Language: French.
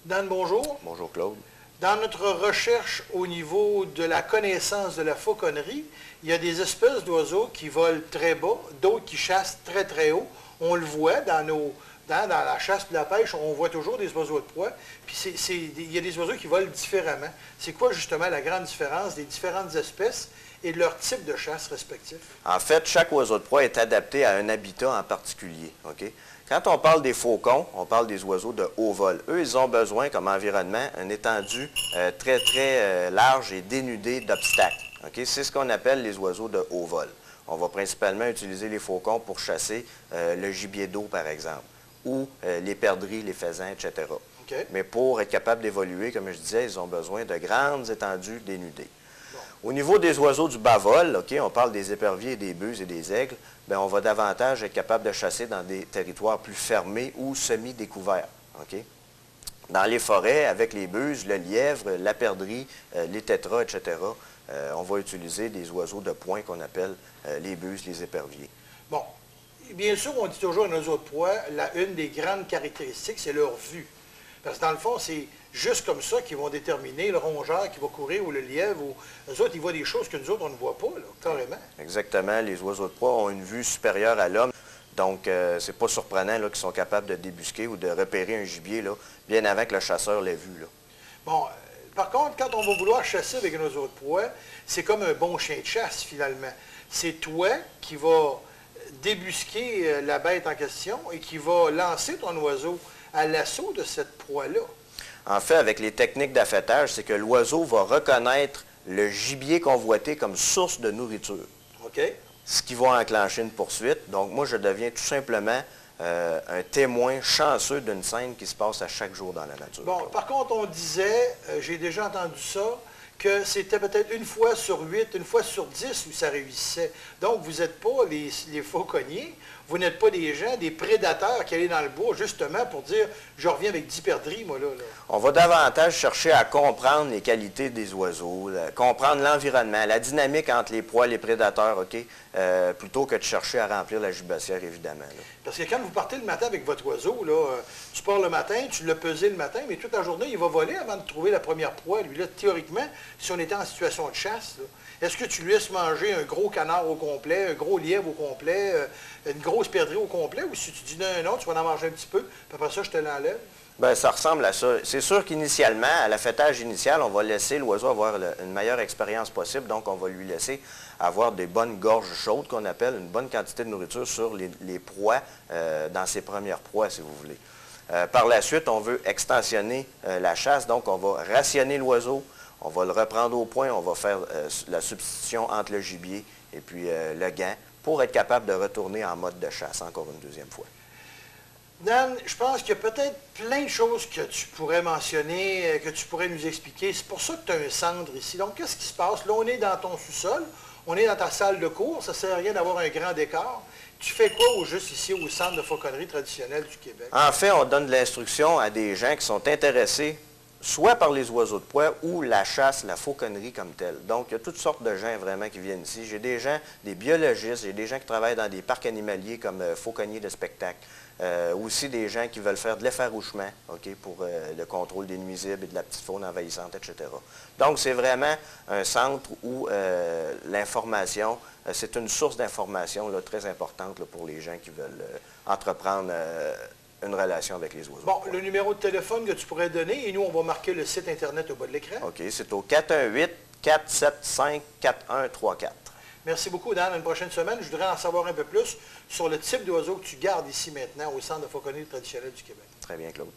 Dan, bonjour. Bonjour Claude. Dans notre recherche au niveau de la connaissance de la fauconnerie, il y a des espèces d'oiseaux qui volent très bas, d'autres qui chassent très très haut. On le voit dans la chasse et la pêche, on voit toujours des oiseaux de proie. Puis il y a des oiseaux qui volent différemment. C'est quoi justement la grande différence des différentes espèces et de leur type de chasse respectif? En fait, chaque oiseau de proie est adapté à un habitat en particulier. OK? Quand on parle des faucons, on parle des oiseaux de haut vol. Eux, ils ont besoin, comme environnement, une étendue très large et dénudée d'obstacles. OK? C'est ce qu'on appelle les oiseaux de haut vol. On va principalement utiliser les faucons pour chasser le gibier d'eau, par exemple, ou les perdrix, les faisans, etc. Okay. Mais pour être capable d'évoluer, comme je disais, ils ont besoin de grandes étendues dénudées. Au niveau des oiseaux du bas vol, okay, on parle des éperviers, des buses et des aigles, bien, on va davantage être capable de chasser dans des territoires plus fermés ou semi-découverts. Okay? Dans les forêts, avec les buses, le lièvre, la perdrix, les tétras, etc., on va utiliser des oiseaux de poing qu'on appelle les buses, les éperviers. Bon, bien sûr, on dit toujours un oiseau de proie, une des grandes caractéristiques, c'est leur vue. Parce que dans le fond, c'est juste comme ça qu'ils vont déterminer le rongeur qui va courir ou le lièvre. Ou eux autres, ils voient des choses que nous autres, on ne voit pas, là, carrément. Exactement. Les oiseaux de proie ont une vue supérieure à l'homme. Donc, c'est pas surprenant qu'ils sont capables de débusquer ou de repérer un gibier là, bien avant que le chasseur l'ait vu. Là. Bon, par contre, quand on va vouloir chasser avec un oiseau de proie, c'est comme un bon chien de chasse, finalement. C'est toi qui vas débusquer la bête en question et qui va lancer ton oiseau à l'assaut de cette proie-là. En fait, avec les techniques d'affêtage, c'est que l'oiseau va reconnaître le gibier convoité comme source de nourriture. OK. Ce qui va enclencher une poursuite. Donc, moi, je deviens tout simplement un témoin chanceux d'une scène qui se passe à chaque jour dans la nature. Bon, par contre, on disait, j'ai déjà entendu ça, que c'était peut-être une fois sur 8, une fois sur 10 où ça réussissait. Donc, vous n'êtes pas les fauconniers, vous n'êtes pas des gens, des prédateurs qui allaient dans le bois justement pour dire « je reviens avec 10 perdrix, moi, là. » On va davantage chercher à comprendre les qualités des oiseaux, comprendre l'environnement, la dynamique entre les proies et les prédateurs, OK? Plutôt que de chercher à remplir la jubassière, évidemment. Là. Parce que quand vous partez le matin avec votre oiseau, là, tu pars le matin, tu l'as pesé le matin, mais toute la journée, il va voler avant de trouver la première proie. Lui, là, théoriquement, si on était en situation de chasse, est-ce que tu lui laisses manger un gros canard au complet, un gros lièvre au complet, une grosse perdrix au complet, ou si tu dis non, tu vas en manger un petit peu, puis après ça, je te l'enlève? Bien, ça ressemble à ça. C'est sûr qu'initialement, à l'affêtage initial, on va laisser l'oiseau avoir une meilleure expérience possible. Donc, on va lui laisser avoir des bonnes gorges chaudes, qu'on appelle une bonne quantité de nourriture sur les proies, dans ses premières proies, si vous voulez. Par la suite, on veut extensionner la chasse. Donc, on va rationner l'oiseau, on va le reprendre au point, on va faire la substitution entre le gibier et puis le gant pour être capable de retourner en mode de chasse encore une deuxième fois. Dan, je pense qu'il y a peut-être plein de choses que tu pourrais mentionner, que tu pourrais nous expliquer. C'est pour ça que tu as un centre ici. Donc, qu'est-ce qui se passe? Là, on est dans ton sous-sol, on est dans ta salle de cours, ça ne sert à rien d'avoir un grand décor. Tu fais quoi au juste ici au Centre de fauconnerie traditionnelle du Québec? En fait, on donne de l'instruction à des gens qui sont intéressés soit par les oiseaux de proie ou la chasse, la fauconnerie comme telle. Donc, il y a toutes sortes de gens vraiment qui viennent ici. J'ai des gens, des biologistes, j'ai des gens qui travaillent dans des parcs animaliers comme fauconniers de spectacle. Aussi des gens qui veulent faire de l'effarouchement, OK, pour le contrôle des nuisibles et de la petite faune envahissante, etc. Donc, c'est vraiment un centre où l'information, c'est une source d'information très importante là, pour les gens qui veulent entreprendre une relation avec les oiseaux. Bon, le numéro de téléphone que tu pourrais donner, et nous, on va marquer le site Internet au bas de l'écran. OK, c'est au 418-475-4134. Merci beaucoup, Dan. Une prochaine semaine, je voudrais en savoir un peu plus sur le type d'oiseau que tu gardes ici maintenant au Centre de fauconnerie traditionnelle du Québec. Très bien, Claude.